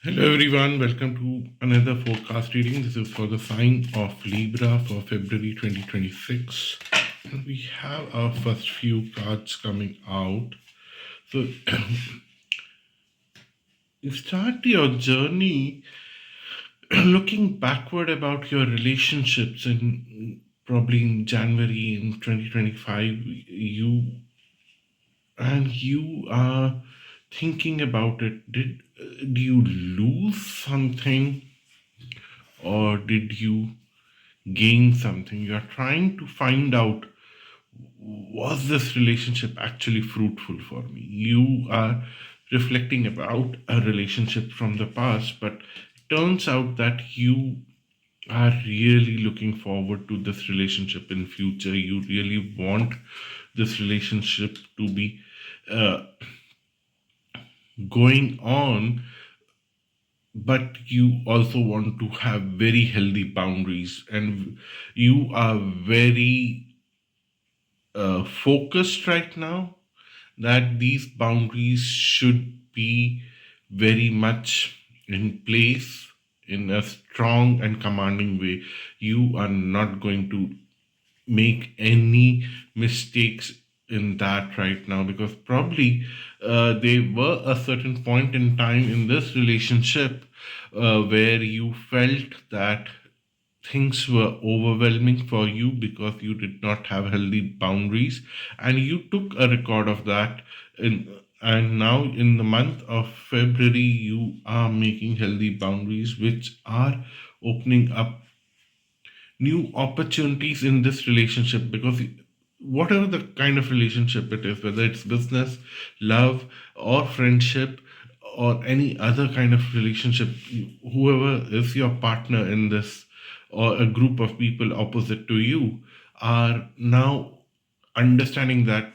Hello everyone, welcome to another forecast reading. This is for the sign of Libra for February 2026. And we have our first few cards coming out. So you start your journey looking backward about your relationships in probably in January in 2025 you are thinking about it. Did you lose something or did you gain something? You are trying to find out, was this relationship actually fruitful for me? You are reflecting about a relationship from the past, but it turns out that you are really looking forward to this relationship in future. You really want this relationship to be uh, going on, but you also want to have very healthy boundaries, and you are very focused right now that these boundaries should be very much in place in a strong and commanding way. You are not going to make any mistakes in that right now, because probably there were a certain point in time in this relationship where you felt that things were overwhelming for you because you did not have healthy boundaries, and you took a record of that in, and now in the month of February you are making healthy boundaries which are opening up new opportunities in this relationship. Because whatever the kind of relationship it is, whether it's business, love, or friendship, or any other kind of relationship, whoever is your partner in this, or a group of people opposite to you, are now understanding that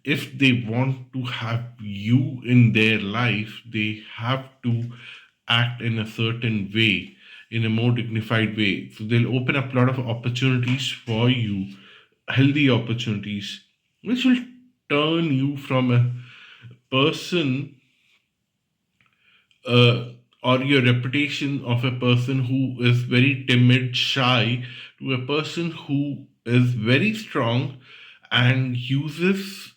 if they want to have you in their life, they have to act in a certain way, in a more dignified way. So they'll open up a lot of opportunities for you, healthy opportunities, which will turn you from a person, uh, or your reputation of a person who is very timid, shy, to a person who is very strong and uses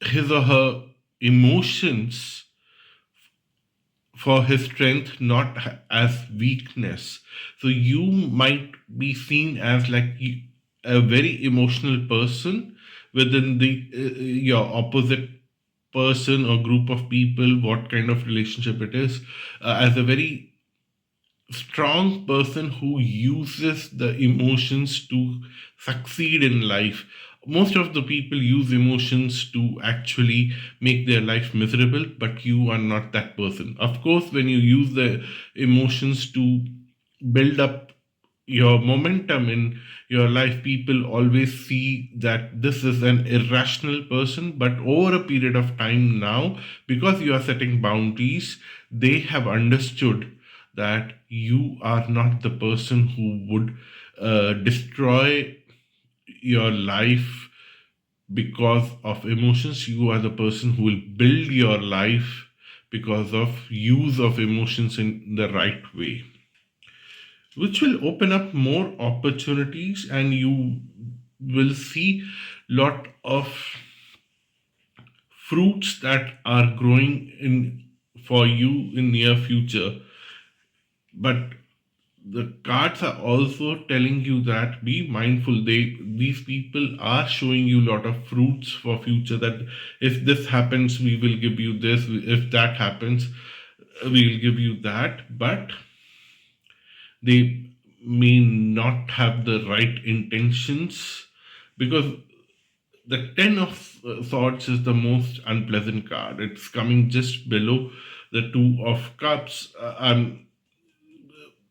his or her emotions for his strength, not as weakness. So you might be seen as like a very emotional person within the your opposite person or group of people, what kind of relationship it is, as a very strong person who uses the emotions to succeed in life. Most of the people use emotions to actually make their life miserable, but you are not that person. Of course, when you use the emotions to build up your momentum in your life, people always see that this is an irrational person. But over a period of time now, because you are setting boundaries, they have understood that you are not the person who would destroy your life because of emotions. You are the person who will build your life because of use of emotions in the right way, which will open up more opportunities, and you will see lot of fruits that are growing in for you in near future. But the cards are also telling you that be mindful. These people are showing you a lot of fruits for future, that if this happens we will give you this, if that happens we will give you that. But they may not have the right intentions, because the ten of swords is the most unpleasant card. It's coming just below the two of cups.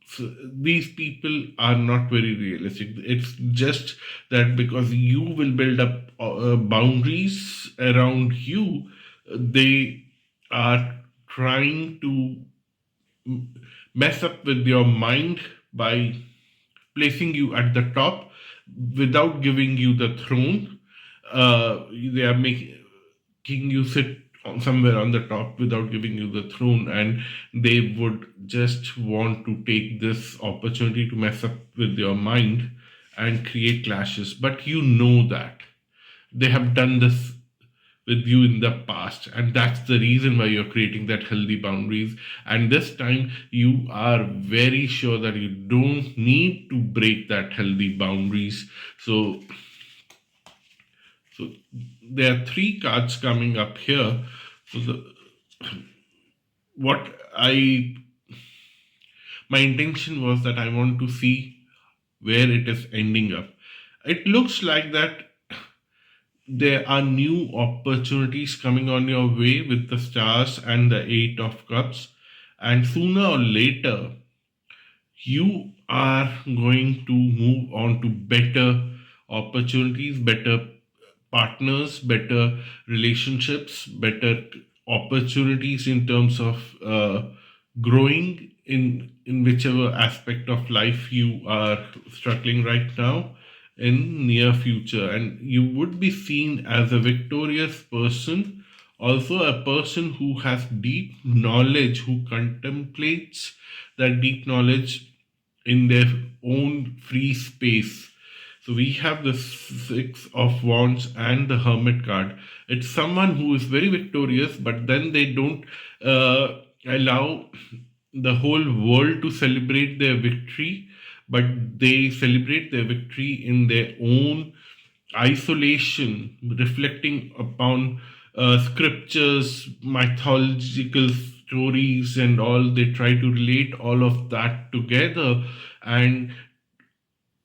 So these people are not very realistic. It's just that because you will build up boundaries around you, they are trying to mess up with your mind by placing you at the top without giving you the throne. They are making you sit somewhere on the top without giving you the throne, and they would just want to take this opportunity to mess up with your mind and create clashes. But you know that they have done this with you in the past, and that's the reason why you're creating that healthy boundaries. And this time you are very sure that you don't need to break that healthy boundaries. So there are three cards coming up here. So what I my intention was that I want to see where it is ending up. It looks like that there are new opportunities coming on your way with the stars and the eight of cups, and sooner or later you are going to move on to better opportunities, better partners, better relationships, better opportunities in terms of growing in whichever aspect of life you are struggling right now in near future. And you would be seen as a victorious person, also a person who has deep knowledge, who contemplates that deep knowledge in their own free space. So we have the Six of Wands and the Hermit card. It's someone who is very victorious, but then they don't allow the whole world to celebrate their victory, but they celebrate their victory in their own isolation, reflecting upon scriptures, mythological stories, and all. They try to relate all of that together and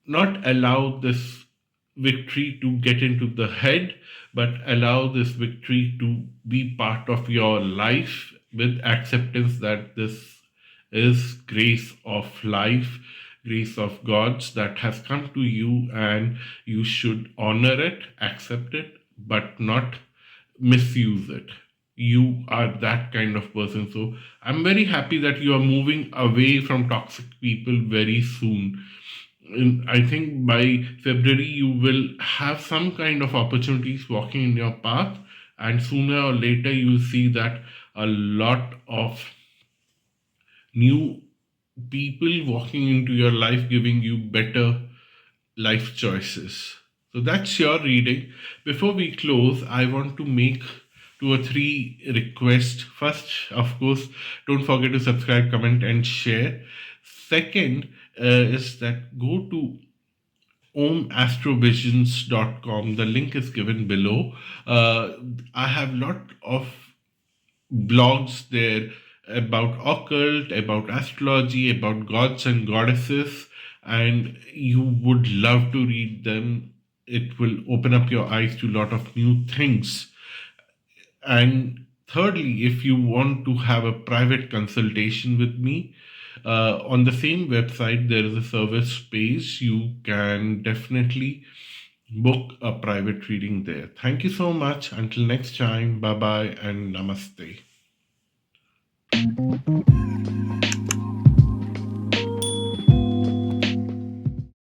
not allow this victory to get into the head, but allow this victory to be part of your life with acceptance that this is grace of life, grace of God's that has come to you, and you should honor it, accept it, but not misuse it. You are that kind of person. So I'm very happy that you are moving away from toxic people very soon. I think by February you will have some kind of opportunities walking in your path, and sooner or later you'll see that a lot of new people walking into your life, giving you better life choices. So that's your reading. Before we close, I want to make two or three requests. First, of course, don't forget to subscribe, comment, and share. Second, is that go to omastrovisions.com. The link is given below. I have lot of blogs there about occult, about astrology, about gods and goddesses, and you would love to read them. It will open up your eyes to a lot of new things. And thirdly, if you want to have a private consultation with me, on the same website, there is a service page. You can definitely book a private reading there. Thank you so much. Until next time, bye bye and namaste.